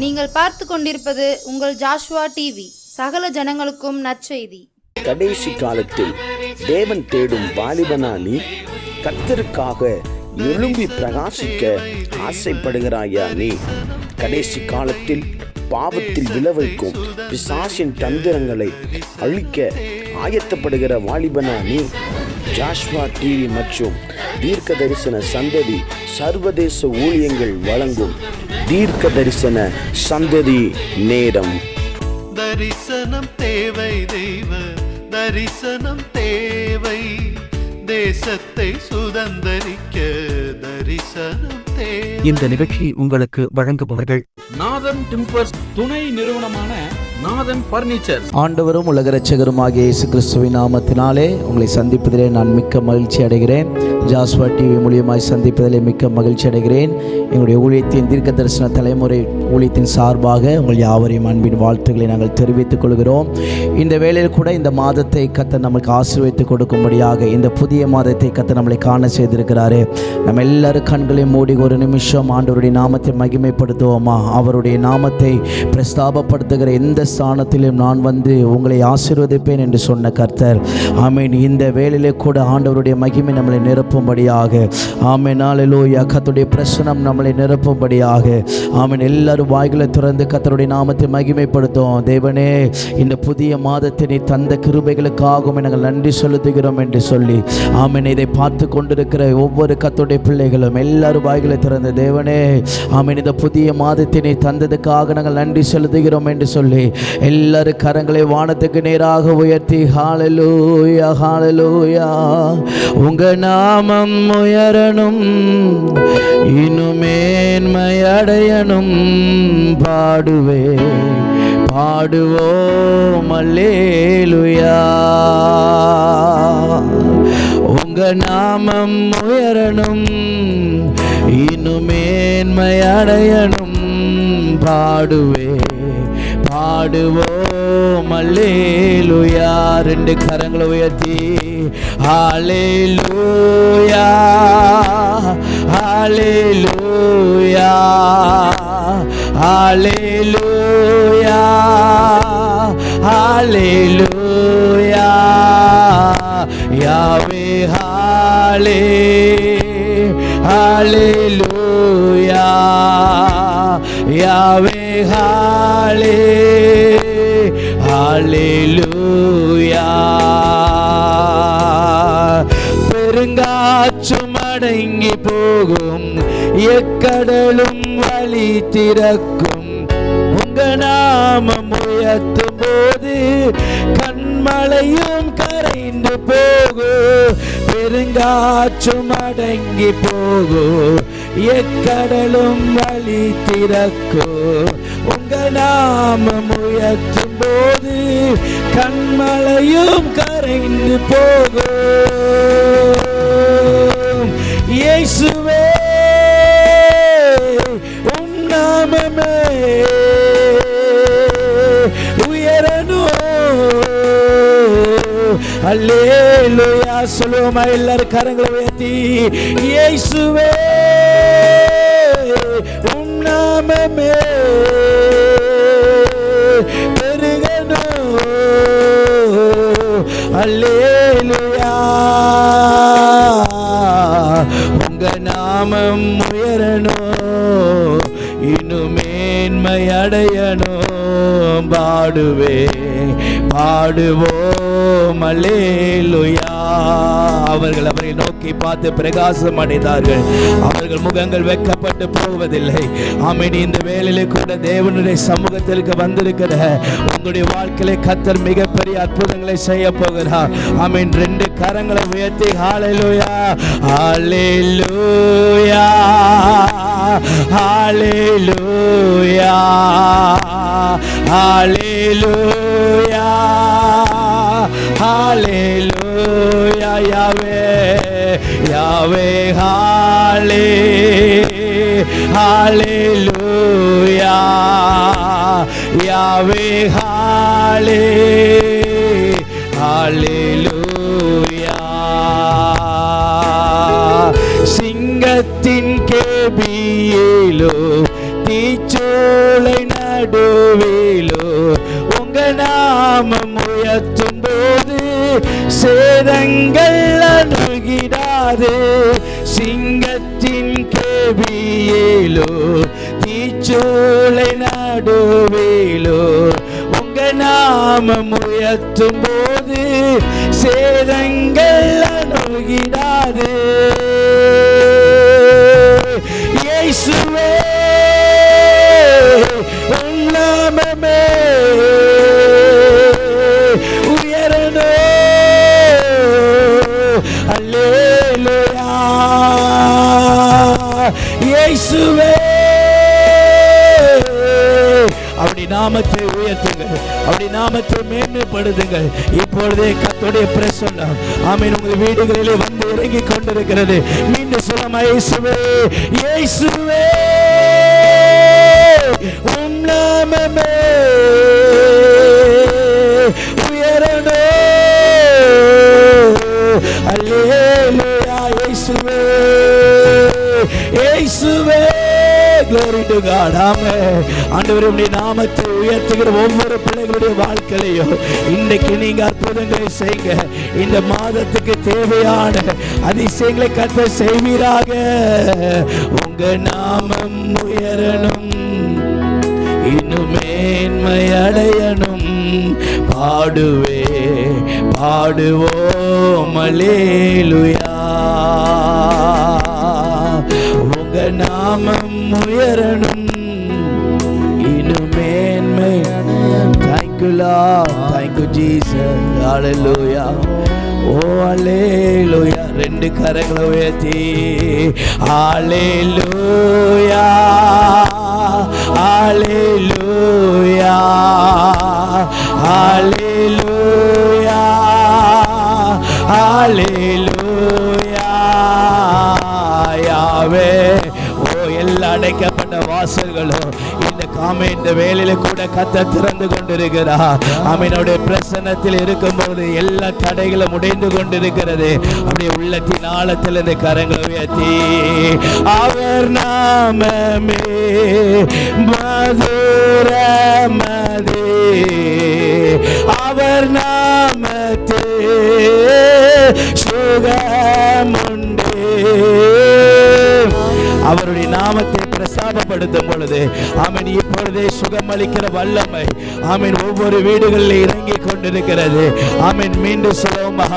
நீங்கள் பார்த்து கொண்டிருப்பது உங்கள் ஜாஷுவா டிவி. சகல ஜனங்களுக்கும் நற்செய்தி. கடைசி காலத்தில் தேவன் தேடும் வாலிபனா நீ? கர்த்தருக்காக எழும்பி பிரகாசிக்க ஆசைப்படுகிறாயா நீ? கடைசி காலத்தில் பாவத்தில் விளைவிக்கும் பிசாசின் தந்திரங்களை அழிக்க ஆயத்தப்படுகிற வாலிபனா நீ? ஜாஷ்வா டிவி மற்றும் தீர்க்க தரிசன சந்ததி சர்வதேச ஊழியங்கள் வழங்கும் தீர்க்க தரிசன சந்ததி நேரம். தரிசனம் தேவை, தெய்வ தரிசனம் தேவை, தேசத்தை சுதந்தரிக்க தரிசனம் தேவை. இந்த நிகழ்ச்சி உங்களுக்கு வழங்குபவர்கள் நாதன் டிம்பர்ஸ் துணை நிறுவனமான நாதன் பர்னிச்சர். ஆண்டவரும் உலக இரட்சகருமாகிய இயேசு கிறிஸ்துவின் நாமத்தினாலே உங்களை சந்திப்பதிலே நான் மிக்க மகிழ்ச்சி அடைகிறேன். ஜாஸ்வா டிவி மூலியமாய் சந்திப்பதிலே மிக்க மகிழ்ச்சி அடைகிறேன். எங்களுடைய ஊழியத்தின் தீர்க்க தரிசன தலைமுறை ஊழியத்தின் சார்பாக உங்கள் யாவரையும் அன்பின் வாழ்த்துக்களை நாங்கள் தெரிவித்துக் கொள்கிறோம். இந்த வேளையில் கூட இந்த மாதத்தை கர்த்தர் நமக்கு ஆசீர்வதித்து கொடுக்கும்படியாக இந்த புதிய மாதத்தை கர்த்தர் நம்மளை காண செய்திருக்கிறாரு. நம்ம எல்லாரும் கண்களையும் மூடி ஒரு நிமிஷம் ஆண்டவருடைய நாமத்தை மகிமைப்படுத்துவோமா? அவருடைய நாமத்தை பிரஸ்தாபப்படுத்துகிற எந்த ஸ்தானத்திலும் நான் வந்து உங்களை ஆசீர்வதிப்பேன் என்று சொன்ன கர்த்தர், ஆமீன். இந்த வேளையிலே கூட ஆண்டவருடைய மகிமை நம்மளை நிரப்பும்படியாக, ஆமீன், ஹல்லேலூயா, கர்த்தருடைய பிரசன்னம் நம்மளை நிரப்பும்படியாக, ஆமீன். எல்லாரும் வாய்களை திறந்து கர்த்தருடைய நாமத்தை மகிமைப்படுத்தும். தேவனே, இந்த புதிய மாதத்தை நீ தந்த கிருபைகளுக்காகவும் நாங்கள் நன்றி செலுத்துகிறோம் என்று சொல்லி, ஆமீன். இதை பார்த்து கொண்டிருக்கிற ஒவ்வொரு கர்த்தருடைய பிள்ளைகளும் எல்லாரும் வாய்களை திறந்து, தேவனே, ஆமீன், இந்த புதிய மாதத்தை நீ தந்ததுக்காக நாங்கள் நன்றி செலுத்துகிறோம் என்று சொல்லி எல்லாரும் கரங்களை வானத்துக்கு நேராக உயர்த்தி, ஹல்லேலூயா, ஹல்லேலூயா, உங்க நாமம் உயரணும், இன்னும் மேன்மை அடையணும், பாடுவே பாடுவோம் அல்லேலூயா, உங்க நாமம் உயரணும், இன்னும் மேன்மை அடையணும், பாடுவே பாடுவோம் அல்லேலூயா. ரெண்டு கரங்களை உயர்த்தி, ஹல்லேலூயா, ஹல்லேலூயா, ஹல்லேலூயா, ஹல்லேலூயா, யாவே ஹல்லே ஹல்லேலூயா, யாவே ஹல்லே ஹல்லேலூயா. பெருங்காற்றும் அடங்கி போகும், எக்கடலும் வழி திறக்கும், உங்க நாமம் உயர்த்தும் போது கண்மலையும் கரைந்து போகும். பெருங்காற்றும் அடங்கி போகும், எக்கடலும் வழி திறக்கும், உங்க நாமம் உயர்த்தும் போது கண்மலையும் கரைந்து போகும். இயேசுவே, உம் நாமமே உயரணும். அல்லேலூயா சொல்லுவோமா? எல்லாரும் கரங்களை உயர்த்தி, இயேசுவே, உம் நாமமே பெருகணும். அல்லேலூயா, உங்க நாமம் உயரணும், இன்னும் மேன்மை அடையணும், பாடுவே பாடுவோம் அல்லேலூயா. அவர்கள் அவரை நோக்கி பார்த்து பிரகாசம் அடைந்தார்கள், அவர்கள் முகங்கள் வெட்கப்பட்டு போவதில்லை. ஆமென். இந்த வேளையிலே கூட தேவனுடைய சமூகத்திற்கு வந்திருக்கிற உங்களுடைய வாழ்க்கையிலே கர்த்தர் மிகப்பெரிய அற்புதங்களை செய்ய போகிறார். ஆமென். ரெண்டு கரங்களை உயர்த்தி, ஹல்லேலூயா, ஹல்லேலூயா, ஹல்லேலூயா, ஹல்லேலூயா, ஹல்லேலூயா, யாவே யாவே ஹல்லே ஹல்லேலூயா, யாவே ஹல்லே ஹல்லேலூயா. சிங்கத்தின் கேபியிலோ தீச்சு தீச்சோலை நடுவிலோ உங்க நாமம் உயர்த்தும் போது சேதங்கள் அணுகிடாது. சிங்கத்தின் கேபியிலோ தீச்சோலை நடுவிலோ உங்க நாமம் உயர்த்தும் போது சேதங்கள் அணுகிடாது. இயேசுவே உம் நாமமே உயரணும். அல்லேலூயா. இயேசுவே அப்படி நாமத்தை உயர்த்துங்கள், அப்படி நாமத்தை மேன்மைப்படுத்துங்கள். இப்பொழுதே கர்த்தருடைய பிரசன்னம் ஆமென் உங்கள் வீடுகளிலே வந்து இறங்கி கொண்டிருக்கிறது. மீண்டும் சொல்லமா, இயேசுவே இயேசுவே உம் நாமமே உயரணும். அல்லேலூயா. இயேசுவே இயேசுவே. Glory to God. Amen. ஆண்டவரே உம்முடைய நாமத்தை உயர்த்துகிற ஒவ்வொரு பிள்ளைகளுடைய வாழ்க்கையிலும் இன்றைக்கு நீங்க அற்புதங்களை செய்யுங்க. இந்த மாதத்துக்கு தேவையான அதிசயங்களை கர்த்தர் செய்வீராக. உங்க நாமம் உயரணும், இன்னும் மேன்மை அடையணும். பாடுவே பாடுவோம் அல்லேலூயா. உங்க நாமம் உயரணும், இன்னும் மேன்மை. Thank you Lord, thank you Jesus, hallelujah. ஓ அல்லேலூயா. ரெண்டு கரங்களை உயர்த்தி அல்லேலூயா அல்லேலூயா அல்லேலூயா அல்லேலூயா. யாவே ஓ எல்லா அடைக்கப்பட்ட வாசல்களும் இந்த இந்த வேளையில கூட கர்த்தர் திறந்து கொண்டிருக்கிறார். அவனுடைய பிரசன்னத்தில் இருக்கும்போது எல்லா தடைகளும் உடைந்து கொண்டிருக்கிறது. அப்படியே உள்ளத்தின் ஆழத்தில் இந்த கரங்களை உயர்த்தி அவர் நாமமே மதுரமதே, அவர் நாமத்தே சுகமுண்டே. அவருடைய நாமத்தை பிரசாதப்படுத்தும் பொழுது ஆமென் இப்பொழுதே சுகமளிக்கிற வல்லமை ஆமென் ஒவ்வொரு வீடுகளில் இறங்கி கொண்டிருக்கிறது. ஆமென் மீண்டும் சொல்லுமா,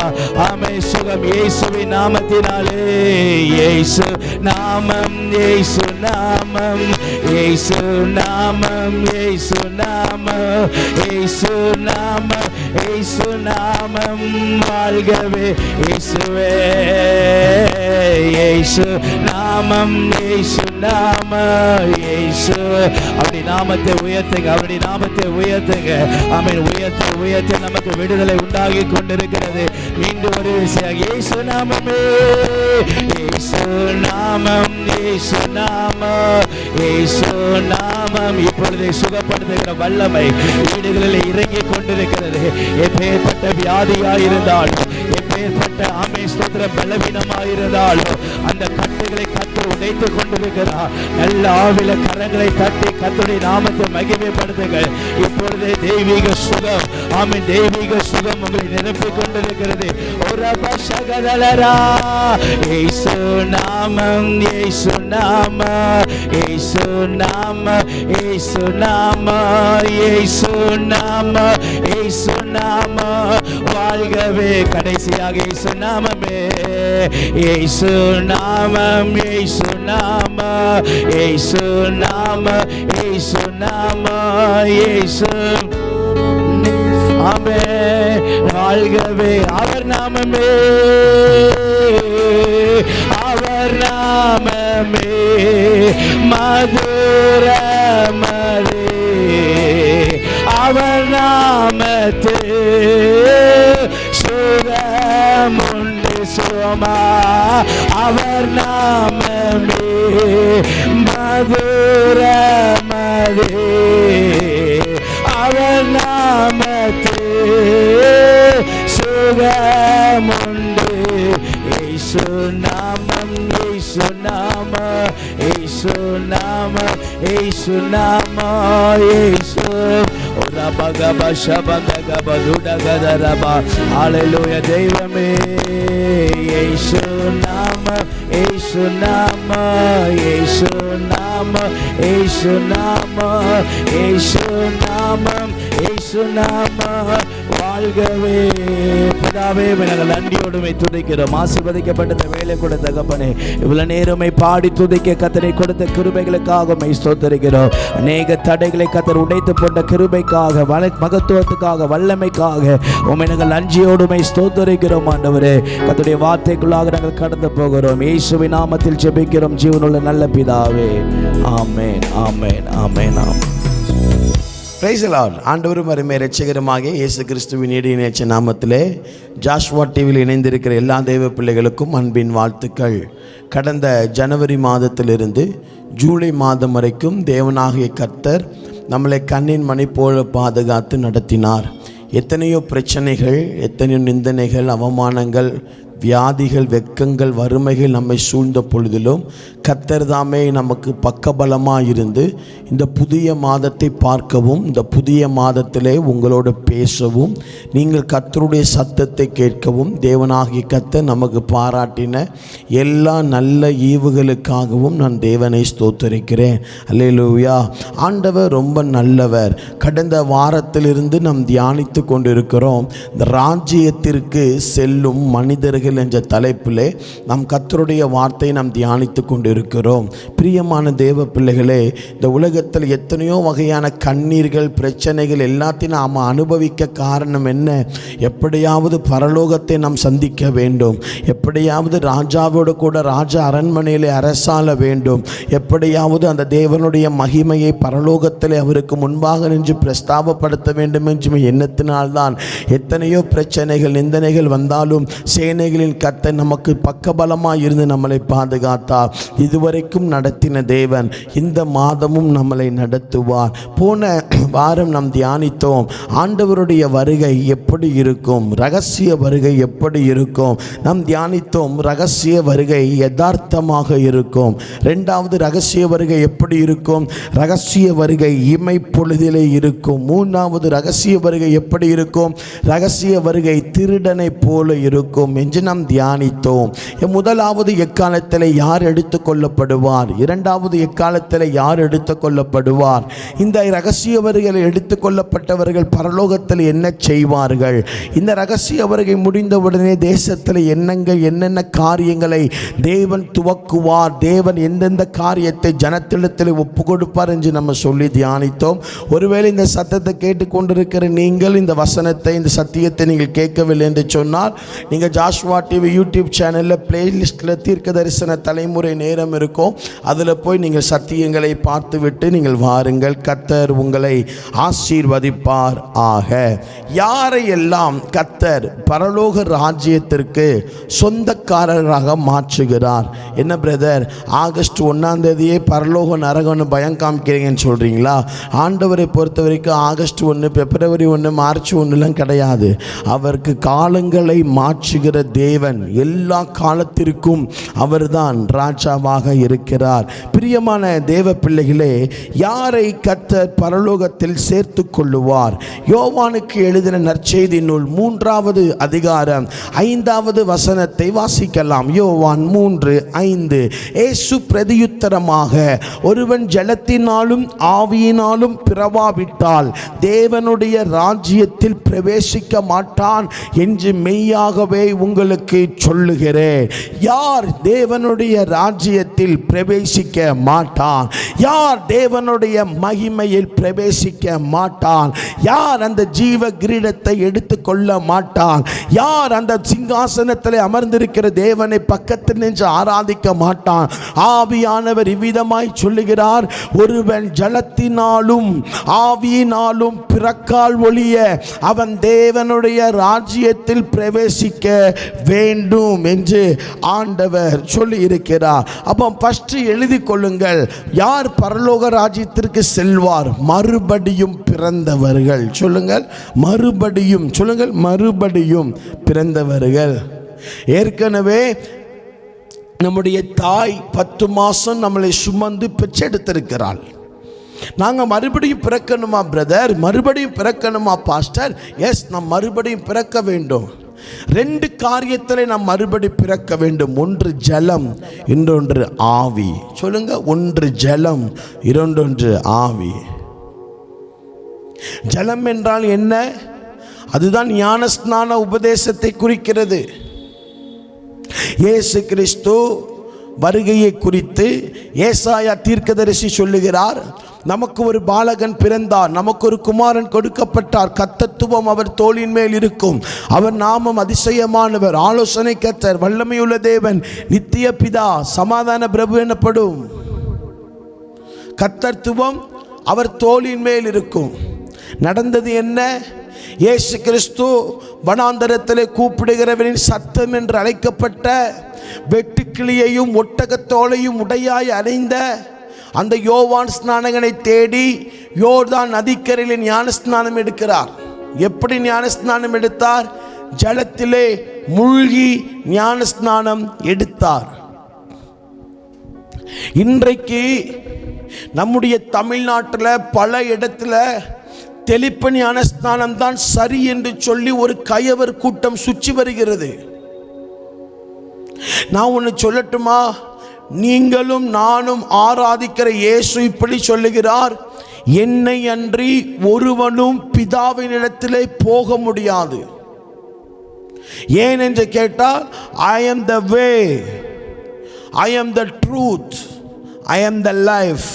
ஆமென் சுகம் இயேசுவின் நாமத்தினாலே. இயேசு நாமம், இயேசு நாமம், இயேசு நாமம், இயேசு நாமம், இயேசு நாமம், இயேசு நாமம். வாழ்கவே இயேசுவே, இயேசு நாமம், இயேசு நாம, இயேசு. அப்படி நாமத்தை உயர்த்துங்க, அப்படி நாமத்தை உயர்த்துங்க. ஆமென். உயர்த்த உயர்த்த நமக்கு விடுதலை உண்டாகி கொண்டிருக்கிறது. மீண்டும் ஒரு விஷயம், இயேசு நாமமே, இயேசு நாமம், இயேசு நாமம், இயேசு நாமம். இப்பொழுது சுகப்படுத்துகிற வல்லமை வீடுகளில் இறங்கி கொண்டிருக்கிறது. எப்பேற்பட்ட வியாதியாயிருந்தாலும், எப்பேற்பட்ட ஆமென் ஸ்தோத்திர பலவீனமாயிருந்தாலும் அந்த கட்டுகளை கர்த்தர் உடைத்துக் கொண்டிருக்கிறார். நல்ல ஆவில கரங்களை தட்டி கர்த்தருடைய நாமத்தை மகிமைப்படுத்துங்கள். இப்பொழுதே தெய்வீக சுகம், ஆமென், தெய்வீக சுகம் உங்களை நிரப்பிக் கொண்டிருக்கிறது. இயேசு நாமம், இயேசு நாமம், இயேசு நாமம், இயேசு நாமம், இயேசு நாமம், இயேசு நாமம். வாழ்கவே கடைசியாக இயேசு நாமமே, இயேசு நாமம், இயேசு நாமம், இயேசு நாமம், இயேசு நாமம், இயேசு. ஆமென். வாழ்கவே அவர் நாமமே, அவர் நாமமே மதுரமதே, அவர் நாமத்தே சுகமுண்டு சுகமா. அவர் நாமமே மதுரமதே, அவர் நாமத்தே சுகமுண்டு. இயேசு நாமம், இயேசு நாமம், இயேசு நாமம், ஏசு நாமா ஏசு ஹல்லேலூயா தெய்வமே ஏசு நாமா ஏசு நாமா ஏசு நாமா ஏசு நாமா ஏசு நாமம் ஏசு நாமா வாழ்கவே. பிதாவே நாங்கள் நன்றியோடுமை துதிக்கிறோம். ஆசீர்வதிக்கப்பட்ட இந்த வேலை கூட தகப்பனே, இவ்வளவு நேரமை பாடி துதிக்க கத்தரை கொடுத்த கிருபைகளுக்காக ஸ்தோத்திரிக்கிறோம். அநேக தடைகளை கத்தர் உடைத்து போட்ட கிருபைக்காக, மகத்துவத்துக்காக, வல்லமைக்காக உம்மை நாங்கள் நன்றியோடுமை ஸ்தோத்திரிக்கிறோம். ஆண்டவரே, கர்த்தருடைய வார்த்தைக்குள்ளாக நாங்கள் கடந்து போகிறோம். இயேசுவின் நாமத்தில் ஜெபிக்கிறோம் ஜீவனுள்ள நல்ல பிதாவே. Amen amen amen amen. Praise the Lord. ஆண்டவரும் அருமை இரட்சகருமாகிய இயேசு கிறிஸ்துவின் இணையற்ற நாமத்திலே ஜாஷ்வா டிவியில் இணைந்திருக்கிற எல்லா தெய்வ பிள்ளைகளுக்கும் அன்பின் வாழ்த்துக்கள். கடந்த ஜனவரி மாதத்திலிருந்து ஜூலை மாதம் வரைக்கும் தேவனாகிய கர்த்தர் நம்மளை கண்ணின் மணி போல பாதுகாத்து நடத்தினார். எத்தனையோ பிரச்சனைகள், எத்தனையோ நிந்தனைகள், அவமானங்கள், வியாதிகள், வெட்கங்கள், வறுமைகள் நம்மை சூழ்ந்த பொழுதிலும் கர்த்தர் தாமே நமக்கு பக்கபலமாக இருந்து இந்த புதிய மாதத்தை பார்க்கவும், இந்த புதிய மாதத்திலே உங்களோடு பேசவும், நீங்கள் கர்த்தருடைய சத்தத்தை கேட்கவும் தேவனாகிய கர்த்தர் நமக்கு பாராட்டின எல்லா நல்ல ஈவுகளுக்காகவும் நான் தேவனை ஸ்தோத்திரிக்கிறேன். அல்லேலூயா. ஆண்டவர் ரொம்ப நல்லவர். கடந்த வாரத்திலிருந்து நாம் தியானித்து கொண்டிருக்கிறோம். இந்த ராஜ்யத்திற்கு செல்லும் மனிதர்கள் என்ற தலைப்பிலே நாம் கர்த்தருடைய வார்த்தையை நாம் தியானித்து கொண்டிருக்கிறோம். பிரியமான தேவ பிள்ளைகளே, இந்த உலகத்தில் எத்தனையோ வகையான கண்ணீர்கள், பிரச்சனைகள் எல்லாத்தையும் நாம் அனுபவிக்க காரணம் என்ன? எப்படியாவது பரலோகத்தை நாம் சந்திக்க வேண்டும், எப்படியாவது ராஜாவோடு கூட ராஜா அரண்மனையிலே அரசாள வேண்டும், எப்படியாவது அந்த தேவனுடைய மகிமையை பரலோகத்திலே அவருக்கு முன்பாக நின்று பிரஸ்தாபப்படுத்த வேண்டும் என்று எண்ணத்தினால்தான் எத்தனையோ பிரச்சனைகள், நிந்தனைகள் வந்தாலும் சேனைகளின் கர்த்தர் நமக்கு பக்கபலமாக இருந்து நம்மளை பாதுகாத்தார். இதுவரைக்கும் நடத்தின தேவன் இந்த மாதமும் நம்மளை நடத்துவார். போன வாரம் நாம் தியானித்தோம், ஆண்டவருடைய வருகை எப்படி இருக்கும், ரகசிய வருகை எப்படி இருக்கும். நாம் தியானித்தோம், ரகசிய வருகை யதார்த்தமாக இருக்கும். இரண்டாவது, ரகசிய வருகை எப்படி இருக்கும்? ரகசிய வருகை இமைப்பொழுதிலே இருக்கும். மூன்றாவது, ரகசிய வருகை எப்படி இருக்கும்? ரகசிய வருகை திருடனை போல இருக்கும் என்று நாம் தியானித்தோம். முதலாவது எக்காலத்தில் யார் எடுத்துக்கொள்ளப்படுவார்? இரண்டாவது எக்காலத்தில் யார் எடுத்துக்கொள்ளப்படுவார்? இந்த ரகசிய வருகை எடுத்துக்கொள்ளப்பட்டவர்கள் பரலோகத்தில் என்ன செய்வார்கள்? இந்த ரகசிய வருகை முடிந்தவுடனே தேசத்தில் என்னென்ன காரியங்களை தேவன் துவக்குவார், தேவன் எந்தெந்த காரியத்தை ஜனத்திடத்தில் ஒப்பு கொடுப்பார் என்று நம்ம சொல்லி தியானித்தோம். ஒருவேளை இந்த சத்தத்தை கேட்டுக்கொண்டிருக்கிற நீங்கள் இந்த வசனத்தை, இந்த சத்தியத்தை நீங்கள் கேட்கவில்லை என்று சொன்னால், நீங்கள் ஜாஷ்வா டிவி யூடியூப் சேனலில் பிளேலிஸ்டில் தீர்க்க தரிசன தலைமுறை நேரம் இருக்கும், அதில் போய் நீங்கள் சத்தியங்களை பார்த்துவிட்டு நீங்கள் வாருங்கள். கர்த்தர் உங்களை ஆசீர்வதிப்பார் ஆக. யாரையெல்லாம் கர்த்தர் பரலோக ராஜ்யத்திற்கு சொந்தக்காரராக மாற்றுகிறார்? என்ன பிரதர், ஆகஸ்ட் 1ஆம் தேதியே பரலோக நரகம்னு பயம் காமிக்கிறீங்கன்னு சொல்கிறீங்களா? ஆண்டவரை பொறுத்த வரைக்கும் ஆகஸ்ட் 1, பிப்ரவரி 1, மார்ச் 1லாம் கிடையாது. அவருக்கு காலங்களை மாற்றுகிற தேவன், எல்லா காலத்திற்கும் அவர்தான் ராஜாவாக இருக்கிறார். பிரியமான தேவ பிள்ளைகளே, யாரை கர்த்தர் பரலோகத்தில் சேர்த்து கொள்ளுவார்? யோவானுக்கு எழுதின நற்செய்தி நூல் 3வது அதிகாரம் 5வது வசனத்தை வாசிக்கலாம். யோவான் 3:5. இயேசு பிரதியுத்தரமாக, ஒருவன் ஜலத்தினாலும் ஆவியினாலும் பிறவாவிட்டால் தேவனுடைய ராஜ்யத்தில் பிரவேசிக்க மாட்டான் என்று மெய்யாகவே உங்களுக்கு சொல்லுகிறேன். யார் தேவனுடைய ராஜ்யத்தில் பிரவேசிக்க மாட்டான்? யார் தேவனுடைய மகிமையில் பிரவேசிக்க மாட்டான்? யார் அந்த ஜீவ கிரீடத்தை எடுத்துக்கொள்ள மாட்டான்? யார் அந்த சிங்காசனத்தில் அமர்ந்திருக்கிற தேவனை பக்கத்தில் நின்று ஆராதிக்க மாட்டான்? ஆவியானவர் இவ்விதமாய் சொல்லுகிறார், ஒருவன் ஜலத்தினாலும் ஆவியினாலும் பிறக்கால் ஒழிய அவன் தேவனுடைய ராஜ்யத்தில் பிரவேசிக்க வேண்டும் என்று ஆண்டவர் சொல்லி இருக்கிறார். அப்போ ஃபர்ஸ்ட் எழுதி கொள்ளுங்கள், யார் பரலோக ராஜ்யத்திற்கு செல்வார்? மறுபடியும் பிறந்தவர்கள். சொல்லுங்கள், மறுபடியும். சொல்லுங்கள், மறுபடியும் பிறந்தவர்கள். ஏற்கனவே நம்முடைய தாய் 10 மாதம் நம்மளை சுமந்து பெற்றெடுத்திருக்கிறாள். நாங்கள் மறுபடியும் பிறக்கணுமா பிரதர், மறுபடியும் பிறக்கணுமா பாஸ்டர்? எஸ், நாம் மறுபடியும் பிறக்க வேண்டும். 2 காரியத்தில் நாம் மறுபடி பிறக்க வேண்டும். ஒன்று ஜலம், இன்னொன்று ஆவி. சொல்லுங்க, ஒன்று ஜலம், இன்னொன்று ஆவி. ஜலம் என்றால் என்ன? அதுதான் ஞானஸ்நான உபதேசத்தை குறிக்கிறது. இயேசு கிறிஸ்து வருகையை குறித்து ஏசாயா தீர்க்கதரிசி சொல்லுகிறார், நமக்கு ஒரு பாலகன் பிறந்தார், நமக்கு ஒரு குமாரன் கொடுக்கப்பட்டார், கர்த்தத்துவம் அவர் தோளின் மேல் இருக்கும், அவர் நாமம் அதிசயமானவர், ஆலோசனை கர்த்தர், வல்லமையுள்ள தேவன், நித்திய பிதா, சமாதான பிரபு எனப்படும். கர்த்தத்துவம் அவர் தோளின் மேல் இருக்கும். நடந்தது என்ன? இயேசு கிறிஸ்து வனாந்தரத்திலே கூப்பிடுகிறவனின் சத்தம் என்று அழைக்கப்பட்ட வெட்டுக்கிளியையும் ஒட்டகத்தோலையும் உடையாய் அடைந்த அந்த யோவான் ஸ்நானகனை தேடி யோர்தான் நதிக்கரையில் ஞானஸ்நானம் எடுக்கிறார். எப்படி ஞானஸ்நானம் எடுத்தார்? ஜலத்திலே மூழ்கி ஞானஸ்நானம் எடுத்தார். இன்றைக்கு நம்முடைய தமிழ்நாட்டில் பல இடத்துல தெளிப்பு ஞானஸ்நானம் தான் சரி என்று சொல்லி ஒரு கயவர் கூட்டம் சுற்றி வருகிறது. நான் ஒன்று சொல்லட்டுமா? நீங்களும் நானும் ஆராதிக்கிற இயேசு இப்படி சொல்லுகிறார், என்னை அன்றி ஒருவனும் பிதாவினிடத்திலே போக முடியாது. ஏன் என்று கேட்டால், I am the way, I am the truth, I am the life.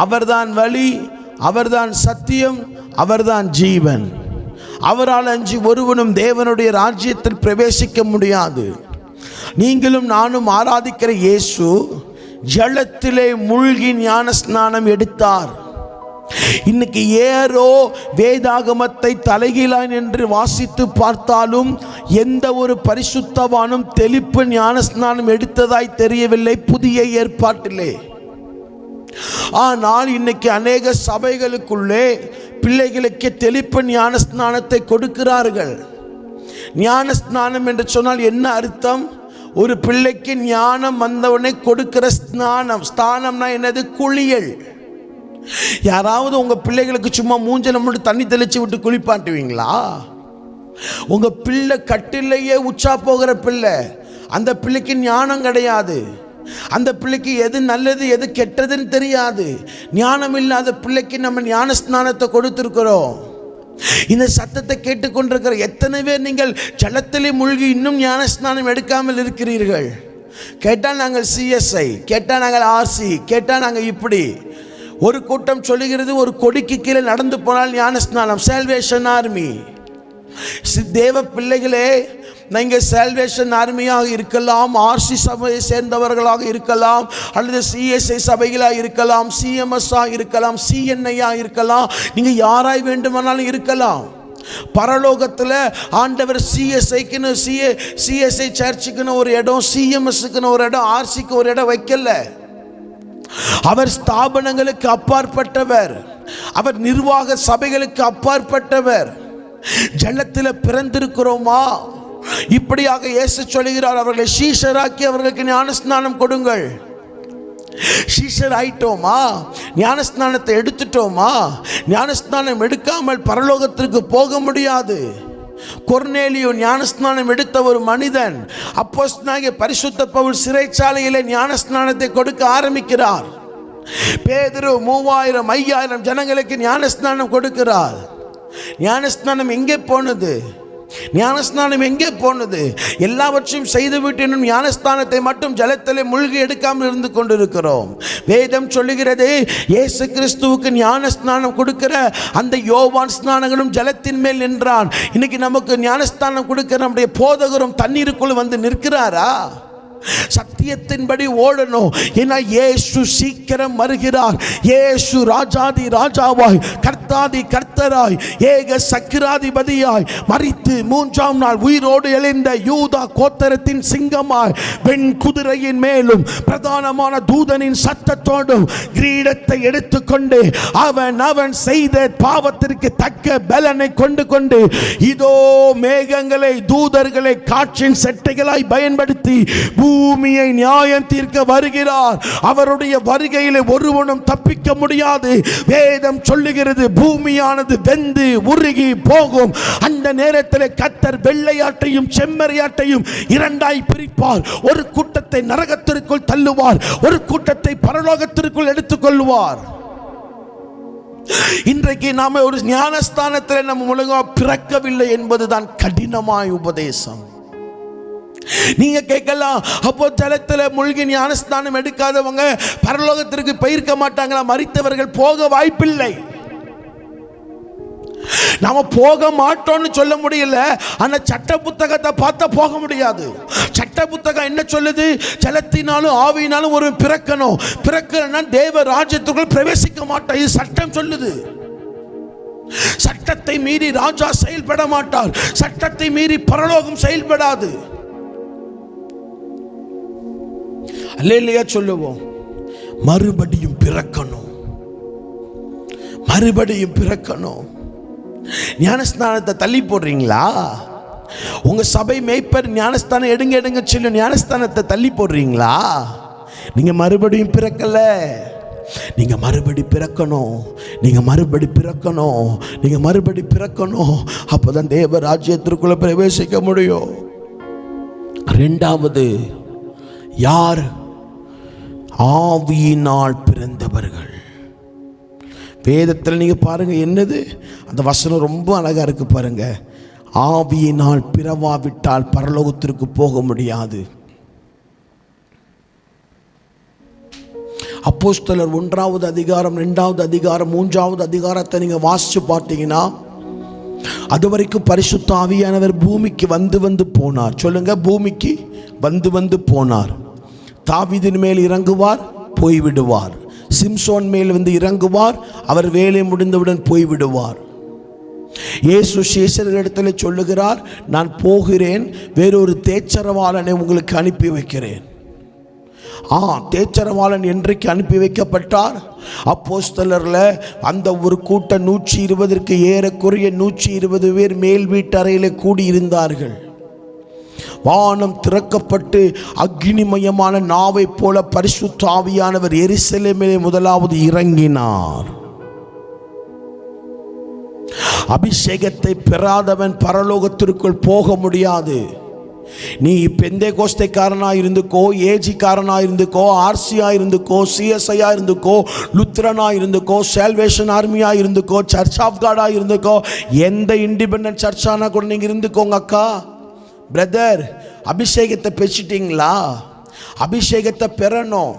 அவர்தான் வழி, அவர்தான் சத்தியம், அவர்தான் ஜீவன். அவரால் அன்றி ஒருவனும் தேவனுடைய ராஜ்யத்தில் பிரவேசிக்க முடியாது. நீங்களும் நானும் ஆராதிக்கிற இயேசு ஜலத்திலே மூழ்கி ஞானஸ்நானம் எடுத்தார். இன்னைக்கு ஏரோ வேதாகமத்தை தலைகீழாய் என்று வாசித்து பார்த்தாலும் எந்த ஒரு பரிசுத்தவானும் தெளிப்பு ஞானஸ்நானம் எடுத்ததாய் தெரியவில்லை புதிய ஏற்பாட்டிலே. ஆனால் இன்னைக்கு அநேக சபைகளுக்குள்ளே பிள்ளைகளுக்கு தெளிப்பு ஞானஸ்நானத்தை கொடுக்கிறார்கள். ஞானஸ்நானம் என்று சொன்னால் என்ன அர்த்தம்? ஒரு பிள்ளைக்கு ஞானம் வந்தவுடனே கொடுக்கிற ஸ்நானம். ஸ்நானம்னா என்னது? குளியல். யாராவது உங்க பிள்ளைகளுக்கு சும்மா மூஞ்சல மட்டும் தண்ணி தெளிச்சு விட்டு குளிப்பாட்டுவீங்களா? உங்க பிள்ளை கட்டிலேயே உச்சா போகிற பிள்ளை, அந்த பிள்ளைக்கு ஞானம் கிடையாது. அந்த பிள்ளைக்கு எது நல்லது எது கெட்டதுன்னு தெரியாது. ஞானம் இல்லாத பிள்ளைக்கு நம்ம ஞான ஸ்நானத்தை கொடுத்திருக்கிறோம். இந்த சத்தத்தை கேட்டுக்கொண்டிருக்கிற எத்தனை பேர் நீங்கள் ஜலத்திலே மூழ்கி இன்னும் ஞான ஸ்நானம் எடுக்காமல் இருக்கிறீர்கள்? கேட்டால் நாங்கள் சிஎஸ்ஐ, கேட்டால் நாங்கள் ஆர்சி, கேட்டால் நாங்கள் இப்படி. ஒரு கூட்டம் சொல்லுகிறது, ஒரு கொடிக்கு கீழே நடந்து போனால் ஞான ஸ்நானம், சால்வேஷன் ஆர்மி. தேவ பிள்ளைகளே, நீங்கள் சால்வேஷன் ஆர்மியாக இருக்கலாம், ஆர்சி சபையை சேர்ந்தவர்களாக இருக்கலாம், அல்லது சிஎஸ்ஐ சபைகளாக இருக்கலாம், சிஎம்எஸ்ஸாக இருக்கலாம், சிஎன்ஐயாக இருக்கலாம், நீங்கள் யாராய் வேண்டுமானாலும் இருக்கலாம். பரலோகத்தில் ஆண்டவர் சிஎஸ்ஐக்குன்னு சிஎஸ்ஐ சர்ச்சுக்குன்னு ஒரு இடம், சிஎம்எஸ்க்குன்னு ஒரு இடம், ஆர்சிக்கு ஒரு இடம் வைக்கல. அவர் ஸ்தாபனங்களுக்கு அப்பாற்பட்டவர், அவர் நிர்வாக சபைகளுக்கு அப்பாற்பட்டவர். ஜலத்தில் பிறந்திருக்கிறோமா? இப்படியாக இயேசு சொல்கிறார், அவர்களை சீஷராக்கி அவர்களுக்கு ஞானஸ்நானம் கொடுங்கள். சீஷர் ஆயிட்டோமா? ஞானஸ்நானத்தை எடுத்துட்டோமா? ஞானஸ்நானம் எடுக்காமல் பரலோகத்திற்கு போக முடியாது. கொர்நேலியு ஞானஸ்நானம் எடுத்த ஒரு மனிதன். அப்போஸ்தலனாகிய பரிசுத்த பவுல் சிறைச்சாலையிலே ஞானஸ்நானத்தை கொடுக்க ஆரம்பிக்கிறார். பேதுரு 3000 5000 ஜனங்களுக்கு ஞானஸ்நானம் கொடுக்கிறார். ஞானஸ்நானம் எங்கே போனது? ஞானஸ்நானம் எங்கே போனது? எல்லாவற்றையும் செய்துவிட்டு இன்னும் ஞானஸ்நானத்தை மட்டும் ஜலத்திலே மூழ்கி எடுக்காமல் இருந்து கொண்டிருக்கிறோம். வேதம் சொல்லுகிறது, இயேசு கிறிஸ்துவுக்கு ஞானஸ்நானம் கொடுக்கிற அந்த யோவான் ஸ்நானகனும் ஜலத்தின் மேல் நின்றான். இன்னைக்கு நமக்கு ஞானஸ்நானம் கொடுக்கிற நம்முடைய போதகரும் தண்ணீருக்குள் வந்து நிற்கிறாரா? சத்தியத்தின்படி ஓடணும். ஏன்னா இயேசு சீக்கிரம் வருகிறார். இயேசு ராஜாதி ராஜாவாய், கர்த்தாதி கர்த்தராய், ஏக சக்கிராதிபதியாய், மரித்து 3ஆம் நாள் உயிரோடு எழுந்த யூதா கோத்திரத்தின் சிங்கமாய், வெண் குதிரையின் மேலும் பிரதானமான தூதனின் சத்தத்தோடும் கிரீடத்தை எடுத்துக்கொண்டு அவன் செய்த பாவத்திற்கு தக்க பலனை கொண்டு இதோ மேகங்களை தூதர்களை காற்றின் செட்டைகளாய் பயன்படுத்தி பூமியை நியாயம் தீர்க்க வருகிறார். அவருடைய வருகையிலே ஒருவனும் தப்பிக்க முடியாது. வேதம் சொல்லுகிறது, பூமியானது வெந்து உருகி போகும். அந்த நேரத்தில் கர்த்தர் வெள்ளையாட்டையும் செம்மறியாட்டையும் இரண்டாய் பிரிப்பார். ஒரு கூட்டத்தை நரகத்திற்குள் தள்ளுவார், ஒரு கூட்டத்தை பரலோகத்திற்குள் எடுத்துக்கொள்வார். இன்றைக்கு நாம ஒரு ஞானஸ்தானத்தில் நம்ம உலகம் பிறக்கவில்லை என்பதுதான் கடினமாய் உபதேசம். நீங்க கேட்கலாம், அப்போ ஜலத்தில் மூழ்கி ஞானஸ்தானம் எடுக்காதவங்க பரலோகத்திற்கு போயிருக்க மாட்டாங்களா? மரித்தவர்கள் போக வாய்ப்பில்லை. நாம போக மாட்டோம்னு சொல்ல முடியல, ஆனா சட்ட புத்தகத்தை பார்த்தா போக முடியாது. சட்ட புத்தகம் என்ன சொல்லுது? ஜலத்தினாலும் ஆவியினாலும் ஒரு பிறக்கணும். பிறக்கணும்னா தேவ ராஜ்யத்துக்குள் பிரவேசிக்க மாட்டான். இது சட்டம் சொல்லுது. சட்டத்தை மீறி ராஜா செயல்பட மாட்டார். சட்டத்தை மீறி பரலோகம் செயல்படாது. அல்லேலூயா சொல்லுவோம். மறுபடியும் பிறக்கணும், மறுபடியும் பிறக்கணும். ஞானஸ்தானத்தை தள்ளி போடுறீங்களா? உங்க சபை மேய்ப்பர் ஞானஸ்தானம் எடுங்க சொல்லு, ஞானஸ்தானத்தை தள்ளி போடுறீங்களா? நீங்க மறுபடியும் பிறக்கல. நீங்க மறுபடி பிறக்கணும், நீங்க மறுபடி பிறக்கணும், நீங்க மறுபடி பிறக்கணும். அப்பதான் தேவ ராஜ்யத்திற்குள்ள பிரவேசிக்க முடியும். இரண்டாவது, யார்? ஆவியினால் பிறந்தவர்கள். வேதத்தில் நீங்க பாருங்க, என்னது அந்த வசனம் ரொம்ப அழகா இருக்கு பாருங்க. ஆவியினால் பிறவாவிட்டால் பரலோகத்திற்கு போக முடியாது. அப்போஸ்தலர் 1வது அதிகாரம், 2வது அதிகாரம், 3வது அதிகாரத்தை நீங்க வாசிச்சு பார்த்தீங்கன்னா, அது வரைக்கும் பரிசுத்த ஆவியானவர் பூமிக்கு வந்து போனார். சொல்லுங்க, பூமிக்கு வந்து போனார். தாவீதின் மேல் இறங்குவார், போய்விடுவார். சிம்சோன் மேல் வந்து இறங்குவார், அவர் வேலை முடிந்தவுடன் போய்விடுவார். இயேசு சேஷர்களிடத்தில் சொல்லுகிறார், நான் போகிறேன், வேறொரு தேச்சரவாளனை உங்களுக்கு அனுப்பி வைக்கிறேன். தேச்சரவாளன் என்றைக்கு அனுப்பி வைக்கப்பட்டார்? அப்போஸ்தலர்ல அந்த ஒரு கூட்டம் 120ற்கு ஏறக்குறைய 120 பேர் மேல் வீட்டறையில் கூடியிருந்தார்கள். வானம் திறக்கப்பட்டு அக்னிமயமான நாவை போல பரிசுத்த ஆவியானவர் எருசலேமிலே முதலாவது இறங்கினார். அபிஷேகத்தை பெறாதவன் பரலோகத்திற்குள் போக முடியாது. நீ பெந்தேகோஸ்தைக்காரனா இருந்துக்கோ, ஏஜிக்காரனா இருந்துக்கோ, ஆர்சியா இருந்துக்கோ, சிஎஸ்ஐயா இருந்துக்கோ, லுத்ரனா இருந்துக்கோ, சால்வேஷன் ஆர்மியா இருந்துக்கோ, சர்ச் ஆஃப் காடா இருந்துக்கோ, எந்த இண்டிபெண்டன்ட் சர்ச்சானா கூட நீங்க இருந்துக்கோங்க. அக்கா, பிரதர், அபிஷேகத்தை பெற்றிட்டீங்களா? அபிஷேகத்தை பெறணும்.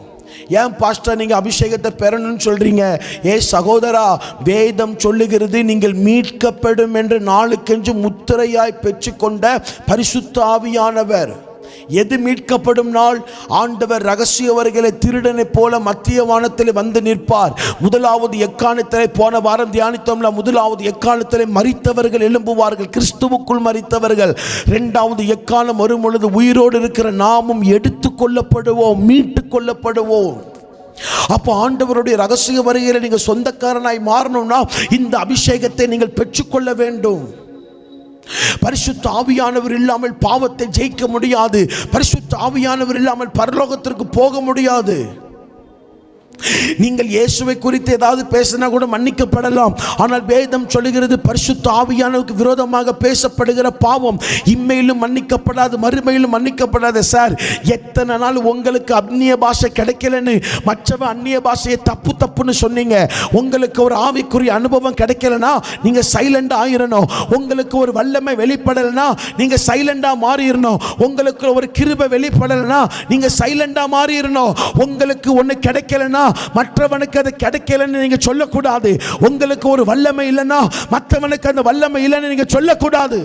ஏன் பாஸ்டர் நீங்க அபிஷேகத்தை பெறணும்னு சொல்றீங்க? ஏ சகோதரா, வேதம் சொல்லுகிறது, நீங்கள் மீட்கப்படும் என்று நாளுக்கென்று முத்திரையாய் பெற்றுக்கொண்ட பரிசுத்த ஆவியானவர். எது மீட்கப்படும் நாள்? ஆண்டவர் ரகசிய வருகையிலே திருடனை போல மத்திய வானத்தில் வந்து நிற்பார். முதலாவது எக்காலத்திலே, போன வாரம் தியானித்தோம்ல, முதலாவது எக்காலத்திலே மரித்தவர்கள் எழும்புவார்கள், கிறிஸ்துவுக்குள் மரித்தவர்கள். இரண்டாவது எக்காலம் வரும் பொழுது உயிரோடு இருக்கிற நாமும் எடுத்து கொள்ளப்படுவோம், மீட்டு கொள்ளப்படுவோம். அப்போ ஆண்டவருடைய ரகசிய வருகையில நீங்க சொந்தக்காரனாய் மாறணும்னா இந்த அபிஷேகத்தை நீங்கள் பெற்றுக்கொள்ள வேண்டும். பரிசுத்த ஆவியானவர் இல்லாமல் பாவத்தை ஜெயிக்க முடியாது. பரிசுத்த ஆவியானவர் இல்லாமல் பரலோகத்திற்கு போக முடியாது. நீங்கள் இயேசுவை குறித்து ஏதாவது பேசினா கூட மன்னிக்கப்படலாம். ஆனால் வேதம் சொல்லுகிறது, பரிசுத்த ஆவியானவருக்கு விரோதமாக பேசப்படுகிற பாவம் இம்மையிலும் மன்னிக்கப்படாது, மறுமையிலும் மன்னிக்கப்படாது. சார், எத்தனை நாள் உங்களுக்கு அந்நிய பாஷை கிடைக்கலன்னு மற்றவன் அந்நிய பாஷையை தப்புன்னு சொன்னீங்க. உங்களுக்கு ஒரு ஆவிக்குரிய அனுபவம் கிடைக்கலனா நீங்க சைலண்டா ஆயிரணும். உங்களுக்கு ஒரு வல்லமை வெளிப்படலைனா நீங்க சைலண்டா மாறிடணும். உங்களுக்கு ஒரு கிருபை வெளிப்படலைனா நீங்க சைலண்டா மாறிடணும். உங்களுக்கு ஒன்று கிடைக்கலனா மற்றவனுக்கு அது கிடைக்கலன்னு நீங்க சொல்லக்கூடாது. உங்களுக்கு ஒரு வல்லமை இல்லைன்னா மற்றவனுக்கு அந்த வல்லமை இல்லைன்னு நீங்க சொல்லக்கூடாது.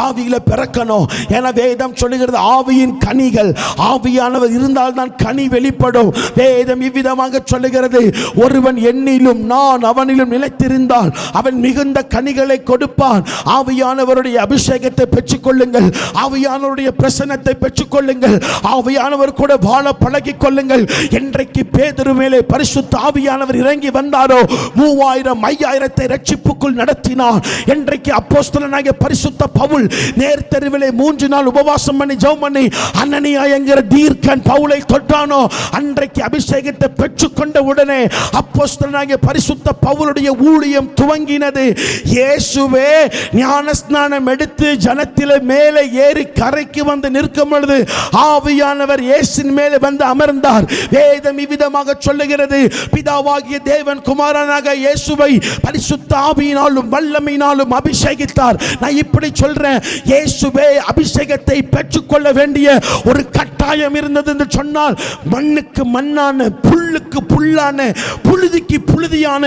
ஆவியில பிறக்கணும். என வேதம் சொல்லுகிறது, ஆவியின் கனிகள். ஆவியானவர் இருந்தால் தான் கனி வெளிப்படும். வேதம் இவ்விதமாக சொல்லுகிறது, ஒருவன் என்னிலும் நான் அவனிலும் நிலைத்திருந்தால் அவன் மிகுந்த கனிகளை கொடுப்பான். ஆவியானவருடைய அபிஷேகத்தை பெற்றுக்கொள்ளுங்கள். ஆவியானவருடைய பிரசன்னத்தை பெற்றுக்கொள்ளுங்கள். ஆவியானவர் கூட வாழ பழகிக் கொள்ளுங்கள். என்றைக்கு பேதுரு மேலே பரிசுத்த ஆவியானவர் இறங்கி வந்தாரோ 3000 5000 ரட்சிப்புக்குள் நடத்தினார். என்றைக்கு அப்போஸ்தலனாகிய பரிசுத்த பவுல் நேர்த்தெருவிலே 3 நாள் உபவாசம் பண்ணி ஜெபம் பண்ணி அனனியா என்கிற தீர்க்கன் பவுலை தொட்டானோ, அன்றைக்கு அபிஷேகத்தை பெற்றுக்கொண்ட உடனே அப்போஸ்தலனாகிய பரிசுத்த பவுலுடைய ஊழியம் துவங்கினது. இயேசுவே ஞானஸ்நானம் எடுத்து ஜனத்திலே மேலே ஏறி கரைக்கு வந்து நிற்கும் பொழுது ஆவியானவர் இயேசுவின் மேலே வந்து அமர்ந்தார். வேதம் இவ்விதமாக சொல்லுகிறது, பிதாவாகிய தேவன் குமாரனாக இயேசுவை பரிசுத்த ஆவியினாலும் வல்லமையினாலும் அபிஷேகித்தார். நான் இப்படி சொல்றேன், இயேசுவே அபிஷேகத்தை பெற்றுக்கொள்ள வேண்டிய ஒரு கட்டாயம் இருந்தது என்று சொன்னால், மண்ணுக்கு மண்ணான, புல்லுக்கு புல்லான, புழுதிக்கு புழுதியான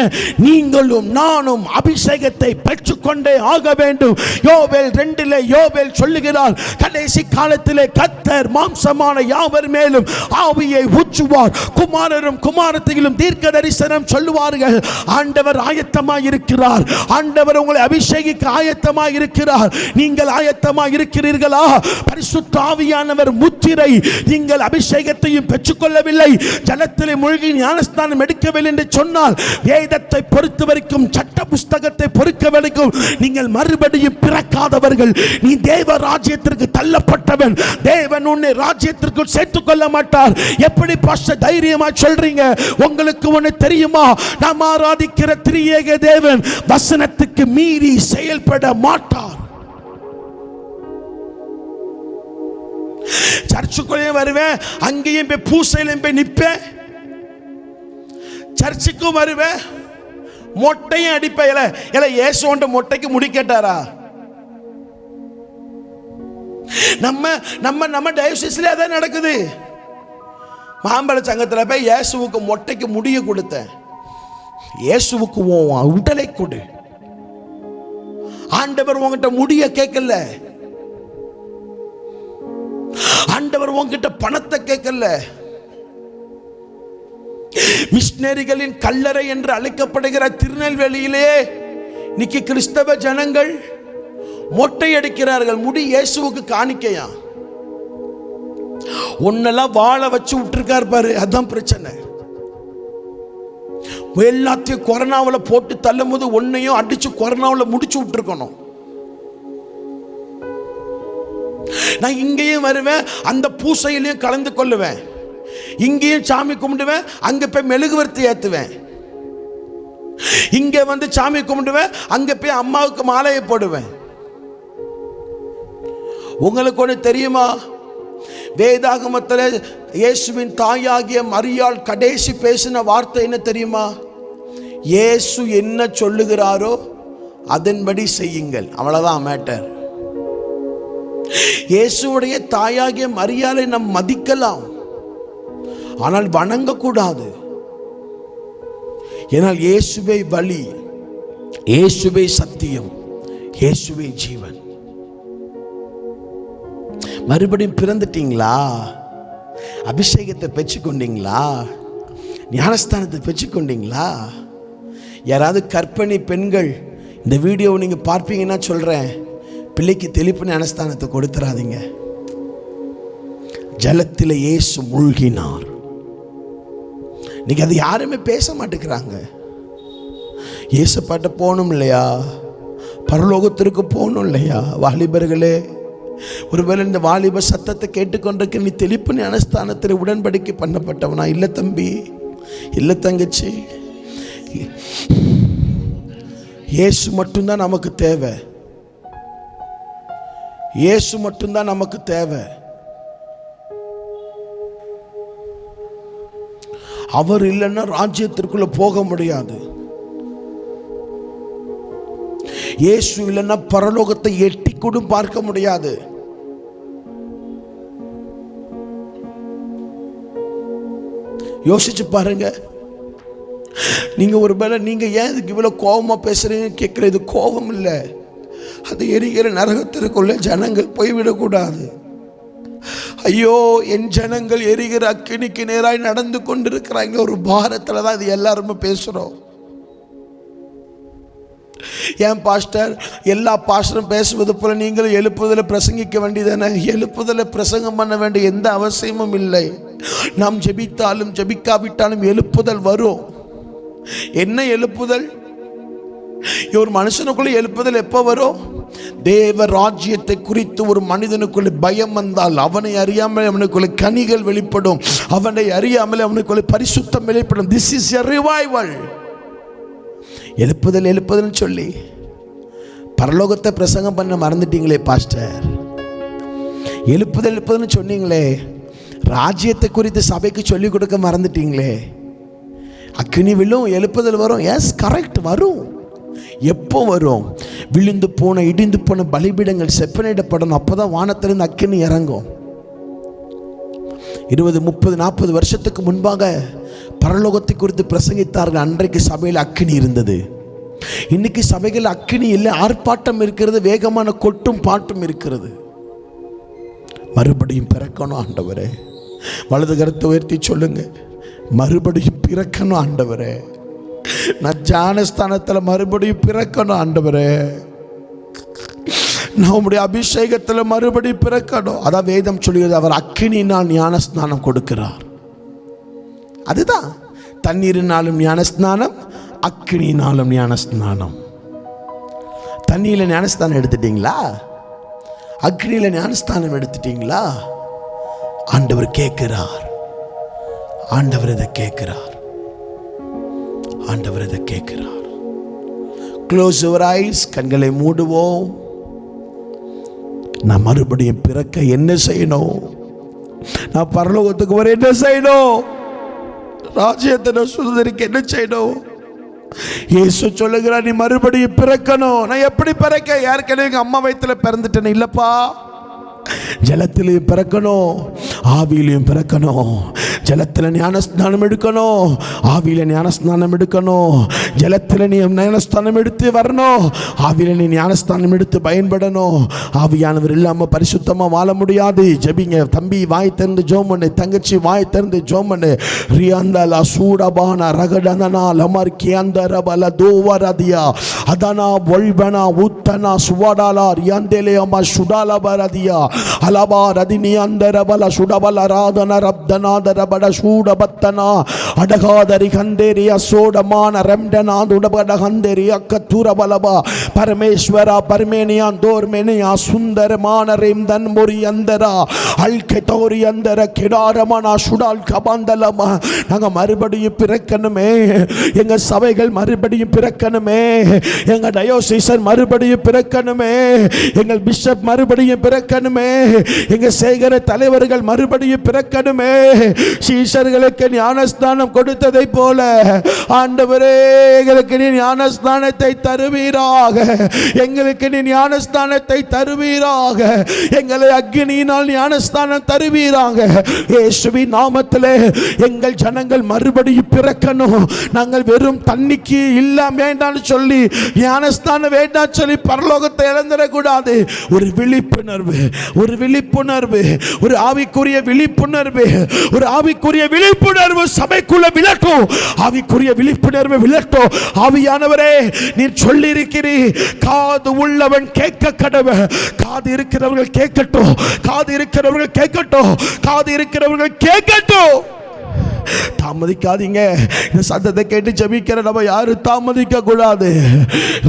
நீங்களும் நானும் அபிஷேகத்தை பெற்றுக்கொண்டே ஆக வேண்டும். யோவேல் 2 யோவேல் சொல்லுகிறார், கடைசி காலத்திலே கர்த்தர் மாம்சமான யாவர் மேலும் ஆவியை ஊற்றுவார், குமாரரும் குமாரத்திலும் தீர்க்க தரிசனம் சொல்லுவார்கள். ஆண்டவர் ஆயத்தமாய் இருக்கிறார். ஆண்டவர் உங்களை அபிஷேகிக்க ஆயத்தமாய் இருக்கிறார். நீங்கள் ஆயத்தமாய் இருக்கிறீர்களா? பரிசுத்த ஆவியானவர் முத்திரை. நீங்கள் அபிஷேகத்தையும் பெற்றுக்கொள்ளவில்லை, ஜலத்திலே மூழ்கி ஞானஸ்நானம் எடுக்கவில்லை என்று சொன்னால், வேதத்தை பொறுத்த வரைக்கும், சட்ட புஸ்தகத்தை பொறுத்த வரைக்கும் நீங்கள் மறுபடியும் பிறக்காதவர்கள். நீ தேவ ராஜ்யத்திற்கு தள்ளப்பட்டவன். தேவன் உன்னை ராஜ்யத்திற்குள் சேர்த்துக் கொள்ள மாட்டார். எப்படி பாஸ்டர் தைரியமா சொல்றீங்க? உங்களுக்கு ஒண்ணு தெரியுமா? நாம் ஆராதிக்கிற திரியேக தேவன் வசனத்துக்கு மீறி செயல்பட மாட்டார். சர்ச்சுக்குள்ளேயும் வருவேன், அங்கேயும் போய் பூசையிலும் போய் நிற்பேன், சர்ச்சுக்கும் வருவேன், மொட்டையும் அடிப்பேன். இயேசுவோண்ட மொட்டைக்கு முடி கேட்டாரா? நம்ம நம்ம நம்ம டயோசிஸ்ல அதான் நடக்குது. மாம்பழ சங்கத்தில் போய் இயேசுவுக்கு மொட்டைக்கு முடிய கொடுத்தேன். இயேசுவுக்கு உடலை கொடு. ஆண்டவர் உங்ககிட்ட முடிய கேட்கல, ஆண்டவர் உங்ககிட்ட பணத்தை கேட்கல. மிஷனரிகளின் கல்லறை என்று அழைக்கப்படுகிற திருநெல்வேலியிலே இன்னைக்கு கிறிஸ்தவ ஜனங்கள் மொட்டை அடிக்கிறார்கள். முடி இயேசுவுக்கு காணிக்கையா? ஒன்னெல்லாம் வாழ வச்சு விட்டுருக்கார் பாரு, அதான் பிரச்சனை. எல்லாத்தையும் கொரோனாவில் போட்டு தள்ளும் போது ஒன்னையும் அடிச்சு கொரோனாவில் முடிச்சு விட்டுருக்கணும். நான் இங்கேயும் வருவேன், அந்த பூசையிலையும் கலந்து கொள்ளுவேன், இங்கேயும் சாமி கும்பிடுவேன், அங்க போய் மெழுகுவர்த்தி ஏத்துவேன், இங்க வந்து சாமி கும்பிடுவேன், அங்க போய் அம்மாவுக்கு மாலையை போடுவேன். உங்களுக்கு ஒன்று தெரியுமா? வேதாகமத்தில் இயேசுவின் தாயாகிய மரியாள் கடைசி பேசின வார்த்தை என்ன தெரியுமா? இயேசு என்ன சொல்லுகிறாரோ அதன்படி செய்யுங்கள். அவ்வளவுதான் மேட்டர். இயேசுடைய தாயாகிய மரியாளை நாம் மதிக்கலாம், ஆனால் வணங்கக்கூடாது. ஏனால் இயேசுவே வழி, இயேசுவே சத்தியம், இயேசுவே ஜீவன். மறுபடியும் பிறந்துட்டீங்களா? அபிஷேகத்தை பெற்றுக்கொண்டீங்களா? ஞானஸ்தானத்தை பெற்றுக்கொண்டீங்களா? யாராவது கர்ப்பிணி பெண்கள் இந்த வீடியோவை நீங்கள் பார்ப்பீங்கன்னா சொல்கிறேன், பிள்ளைக்கு தெளிப்பு ஞானஸ்தானத்தை கொடுத்துறாதீங்க. ஜலத்தில் இயேசு மூழ்கினார். இன்னைக்கு அது யாருமே பேச மாட்டேங்கிறாங்க. இயேசு பாட்ட போகணும் இல்லையா? பரலோகத்திற்கு போகணும் இல்லையா? வாலிபர்களே, ஒருவேளை இந்த வாலிப சத்தத்தை கேட்டுக்கொண்டிருக்க நீ தெளிப்பு ஞானஸ்தானத்தில் உடன்படிக்கை பண்ணப்பட்டவனா? இல்லை தம்பி, இல்லை தங்கச்சி. இயேசு மட்டும்தான் நமக்கு தேவை, இயேசு மட்டும்தான் நமக்கு தேவை. அவர் இல்லைன்னா ராஜ்யத்திற்குள்ள போக முடியாது. இயேசு இல்லைன்னா பரலோகத்தை எட்டி கூட பார்க்க முடியாது. யோசிச்சு பாருங்க. நீங்க ஒருவேளை நீங்க ஏன் இதுக்கு இவ்வளவு கோபமா பேசுறீங்க கேட்கறது கோபம் இல்லை, அது எரிகிற நரகத்திற்குள்ள ஜனங்கள் போய்விடக்கூடாது. ஐயோ, என் ஜனங்கள் எரிகிற அக்கினிக்கு நேராய் நடந்து கொண்டிருக்கிறாங்க. ஒரு பாரத்தில் தான் இது எல்லாருமே பேசுறோம். ஏன் பாஸ்டர், எல்லா பாஸ்டரும் பேசுவது போல நீங்களும் எழுப்புதலை பிரசங்கிக்க வேண்டியதானே? எழுப்புதலை பிரசங்கம் பண்ண வேண்டிய எந்த அவசியமும் இல்லை. நாம் ஜெபித்தாலும் ஜெபிக்காவிட்டாலும் எழுப்புதல் வரும். என்ன எழுப்புதல்? ஒரு மனுஷனுக்குள்ள எழுப்புதல் எப்போ வரும்? தேவ ராஜ்யத்தை குறித்து ஒரு மனிதனுக்குள்ள பயம் வந்தால் அவனை அறியாமல் அவனுக்குள்ள கனிகள் வெளிப்படும், அவனை அறியாமல் அவனுக்குள்ள பரிசுத்தம் வெளிப்படும். This is a revival. எழுப்புதல் சொல்லி பரலோகத்தை பிரசங்கம் பண்ண மறந்துட்டீங்களே பாஸ்டர். எழுப்புதல்னு சொன்னீங்களே, ராஜ்யத்தை குறித்து சபைக்கு சொல்லிக் கொடுக்க மறந்துட்டீங்களே. அக்கினி விழும், எழுப்புதல் வரும். எஸ், கரெக்ட், வரும். எப்போ வரும்? விழுந்து போன இடிந்து போன பலிபீடங்கள் செப்பனிடப்படணும். அப்போதான் வானத்திலிருந்து அக்கினி இறங்கும். 20, 30, 40 வருஷத்துக்கு முன்பாக பரலோகத்தை குறித்து பிரசங்கித்தார்கள். அன்றைக்கு சபையில் அக்கினி இருந்தது. இன்னைக்கு சபைகள் அக்கினி இல்லை, ஆர்ப்பாட்டம் இருக்கிறது, வேகமான கொட்டும் பாட்டும் இருக்கிறது. மறுபடியும் பிறக்கணும் ஆண்டவரே. வலது கரத்தை உயர்த்தி சொல்லுங்க, மறுபடியும் பிறக்கணும் ஆண்டவரே. நான் ஞானஸ்தானத்தில் மறுபடியும் பிறக்கணும் ஆண்டவரே. நான் உம்முடைய அபிஷேகத்தில் மறுபடியும் பிறக்கணும். அதான் வேதம் சொல்லுகிறது, அவர் அக்கினியினால் ஞானஸ்நானம் கொடுக்கிறார். அதுதான் தண்ணீரினாலும் ஞானஸ்நானம், அக்கினியினாலும் ஞானஸ்நானம். தண்ணியில் ஞானஸ்தானம் எடுத்துட்டீங்களா? அக்னியில் ஞானஸ்தானம் எடுத்துட்டீங்களா? ஆண்டவர் கேட்கிறார். ஆண்டவர் இதை கேட்கிறார். ஆண்டவர் இதை கேட்கிறார். Close your eyes. கண்களை மூடுவோம். நான் மறுபடியும் பிறக்க என்ன செய்யணும்? நான் பரலோகத்துக்கு வர என்ன செய்யணும்? ராஜ்யத்தை நான் சுதந்திரிக்க என்ன செய்யணும்? இயேசு சொல்லுகிறார், நீ மறுபடியும் பிறக்கணும். நான் எப்படி பிறக்க? யாருக்கெல்லாம் எங்க அம்மா வயித்துல பிறந்துட்டேன்னு இல்லப்பா. ஜலத்திலையும் பிறக்கணும், ஆவியிலையும் பிறக்கணும். ஜலத்தில் ஞானஸ்நானம் எடுக்கணும், ஆவியில் ஞானஸ்நானம் எடுக்கணும். ஜலத்தில் நீ ஞானஸ்தானம் எடுத்து வரணும், ஆவியில் நீ ஞானஸ்தானம் எடுத்து பயன்படணும். ஆவியானவர் இல்லாமல் பரிசுத்தமாக வாழ முடியாது. ஜெபிங்க தம்பி, வாய் திறந்து ஜோம் பண்ணு. தங்கச்சி வாய் திறந்து ஜோம் பண்ணு. ரியாந்தலா சூடபான ரகடனா லமர் கியாந்தரபல தோவரதியா அதனா வல்பனா உத்தனா சுவடாலா ரியாந்தேலே அம்மா சுடாலா பரதியா அலபா ரதினியந்தரபல சுடபல ராதன ரப்தனாதரபட சூடபத்தனா அடகாதரி கந்தேரிய சோடமான ரெம்டனா துடபட கந்தேரி அக்கத்துரபலபா பரமேஸ்வரா பரமேனியான் தோர்மேனியா சுந்தரமான ரெம்தன் மொரி அந்தரா அல்கே தோரி அந்தர கிடாரமனா சுடால் கபாந்தலமா. நாங்கள் மறுபடியும் பிறக்கணுமே. எங்கள் சபைகள் மறுபடியும் பிறக்கணுமே. எங்கள் டயோசிசன் மறுபடியும் பிறக்கணுமே. எங்கள் பிஷப் மறுபடியும் பிறக்கணுமே. எங்க சேகர தலைவர்கள் மறுபடியும் பிறக்கணுமே. சீஷர்களுக்கு ஞானஸ்தானம் கொடுத்ததை போல ஆண்டவரே எங்களுக்கு நீ ஞானஸ்தானத்தை தருவீராக. எங்களுக்கு நீ ஞானஸ்தானத்தை தருவீராக. எங்களை அக்னியினால் ஞானஸ்தானம் தருவீராக. இயேசுவின் நாமத்திலே எங்கள் ஜனங்கள் மறுபடியும் பிறக்கணும். நாங்கள் வெறும் தண்ணிக்கு இல்லாம வேண்டாம்னு சொல்லி ஞானஸ்தானம் வேண்டாம் சொல்லி பரலோகத்தை இழந்துடக்கூடாது. ஒரு விழிப்புணர்வு, ஒரு விழிப்புணர்வு, ஒரு ஆவிக்குரிய விழிப்புணர்வு, ஒரு ஆவிக்குரிய விழிப்புணர்வு சபைக்குள்ள விளட்டும். ஆவிக்குரிய விழிப்புணர்வு விளட்டும். ஆவியானவரே நீர் சொல்லி இருக்கிறீர், காது உள்ளவன் கேட்க கடவன். காது இருக்கிறவர்கள் கேட்கட்டும், காது இருக்கிறவர்கள் கேட்கட்டும், காது இருக்கிறவர்கள் கேட்கட்டும். தாமதிக்காதீங்க. இந்த சத்தத்தை கேட்டு ஜெபிக்கிற நம்ம யாரும் தாமதிக்க கூடாது.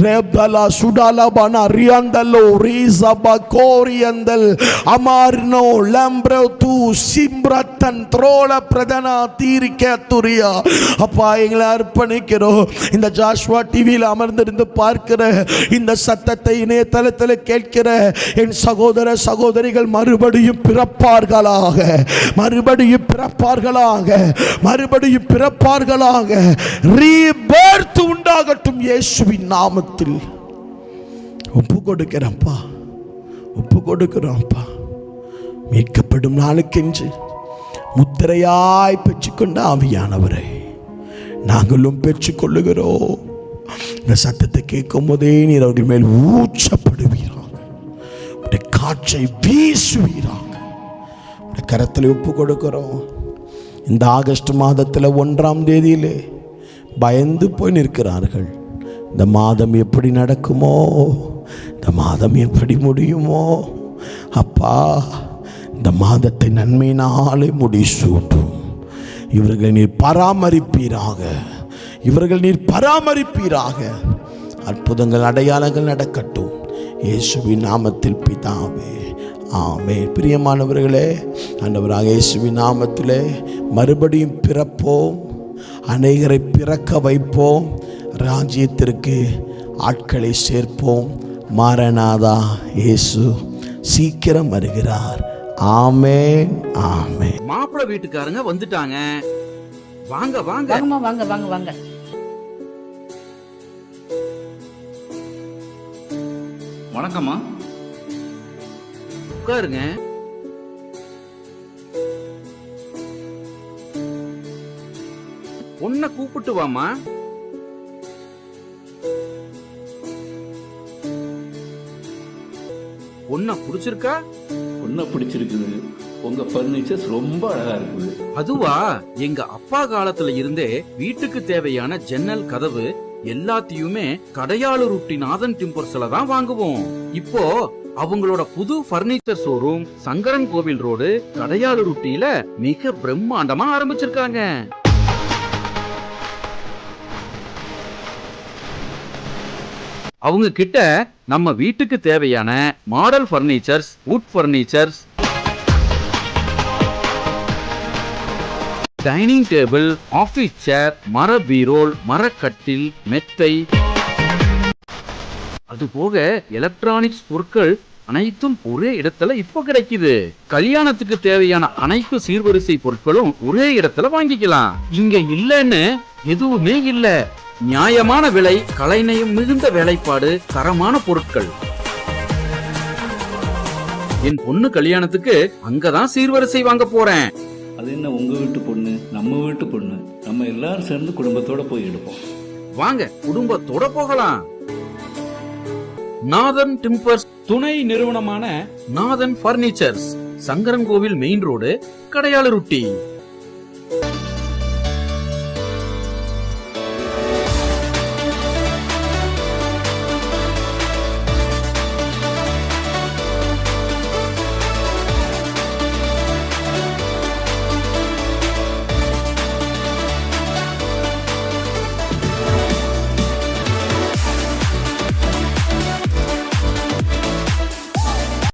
ரேப்தலா சுடாலபானா ரியாந்தலோ ரீசபா கோரியந்தல் அமார்னோ லம்ப்ரோ து சிம்ரத்தன் த்ரோல பிரதனா தீரிக்க துரியா. அப்பா எங்களை அர்ப்பணிக்கிறோம். இந்த ஜாஷ்வா டிவியில் அமர்ந்திருந்து பார்க்கிற இந்த சத்தத்தை இணையதளத்தில் கேட்கிற என் சகோதர சகோதரிகள் மறுபடியும் பிறப்பார்களாக, மறுபடியும் பிறப்பார்களாக, மறுபடியும் பிறப்பார்களாக. ரீபர்த் உண்டாகட்டும் இயேசுவின் நாமத்தில். ஒப்பு கொடுக்கிறப்பா, ஒப்பு கொடுக்கிறோம்ப்பா. மீட்கப்படும் நாளுக்கென்று முத்திரையாய் பெற்றுக்கொண்ட ஆவியானவரை நாங்களும் பெற்றுக்கொள்ளுகிறோம். இந்த சத்தத்தை கேட்கும் போதே நீர் அவர்கள் மேல் ஊற்றப்படுவீராக, காற்றை வீசுவீராக. கரத்தில் ஒப்பு கொடுக்கிறோம். இந்த ஆகஸ்ட் மாதத்தில் 1ஆம் தேதியிலே பயந்து போய் நிற்கிறார்கள். இந்த மாதம் எப்படி நடக்குமோ, இந்த மாதம் எப்படி முடியுமோ. அப்பா, இந்த மாதத்தை நன்மையினாலே முடிசூட்டும். இவர்கள் நீர் பராமரிப்பீராக, இவர்கள் நீர் பராமரிப்பீராக. அற்புதங்கள் அடையாளங்கள் நடக்கட்டும் இயேசுவின் நாமத்தில் பிதாவே, ஆமென். பிரியமானவர்களே, ஆண்டவராக இயேசுவின் நாமத்திலே மறுபடியும் பிறப்போம், அநேகரை பிறக்க வைப்போம், ராஜ்யத்திற்கு ஆட்களை சேர்ப்போம். மாரநாதா, இயேசு சீக்கிரம் வருகிறார். ஆமென், ஆமென். மாப்பிள்ளை வீட்டுக்காரங்க வந்துட்டாங்க. வாங்க வாங்க. வாங்கம்மா, வாங்க வாங்க வாங்க. வணக்கம்மா. உட்காருங்க. உன்னை கூப்பிட்டு வாமா. உன்னை பிடிச்சிருக்கா? ஒன்ன பிடிச்சிருக்குது. உங்க பர்னிச்சர்ஸ் ரொம்ப அழகா இருக்குது. அதுவா, எங்க அப்பா காலத்துல இருந்தே வீட்டுக்கு தேவையான ஜன்னல், கதவு எல்லாத்தையுமே கடையாளூர் நாதன் டிம்பர்ஸ்ல தான் வாங்குவோம். இப்போ அவங்களோட புது பர்னிச்சர் ஷோரூம் சங்கரன் கோவில் ரோடு கடையாளூர் மிக பிரம்மாண்டமா ஆரம்பிச்சிருக்காங்க. அவங்க கிட்ட நம்ம வீட்டுக்கு தேவையான model furnitures, wood furnitures, dining table, office chair, மர பீரோல், மரக்கட்டில், மெத்தை, அதுபோக எலக்ட்ரானிக்ஸ் பொருட்கள் அனைத்தும் ஒரே இடத்துல இப்போ கிடைக்குது. கல்யாணத்துக்கு தேவையான அனைத்து சீர்வரிசை பொருட்களும் ஒரே இடத்துல வாங்கிக்கலாம். இங்க இல்லன்னு எதுவுமே இல்ல. நியாயமான விலை, கலைநயம் மிகுந்த வேலைப்பாடு, தரமான பொருட்கள். என் பொண்ணு கல்யாணத்துக்கு அங்கதான் சீர்வரிசை வாங்க போறேன். அது என்ன, உங்க வீட்டு பொண்ணு நம்ம வீட்டு பொண்ணு, நம்ம எல்லாரும் சேர்ந்து குடும்பத்தோட போய் எடுப்போம். வாங்க, குடும்பத்தோட போகலாம். நாதன் டிம்பர்ஸ் துணை நிறுவனமான நாதன் பர்னிச்சர்ஸ், சங்கரன் கோவில் மெயின் ரோடு, கடையாளூர்.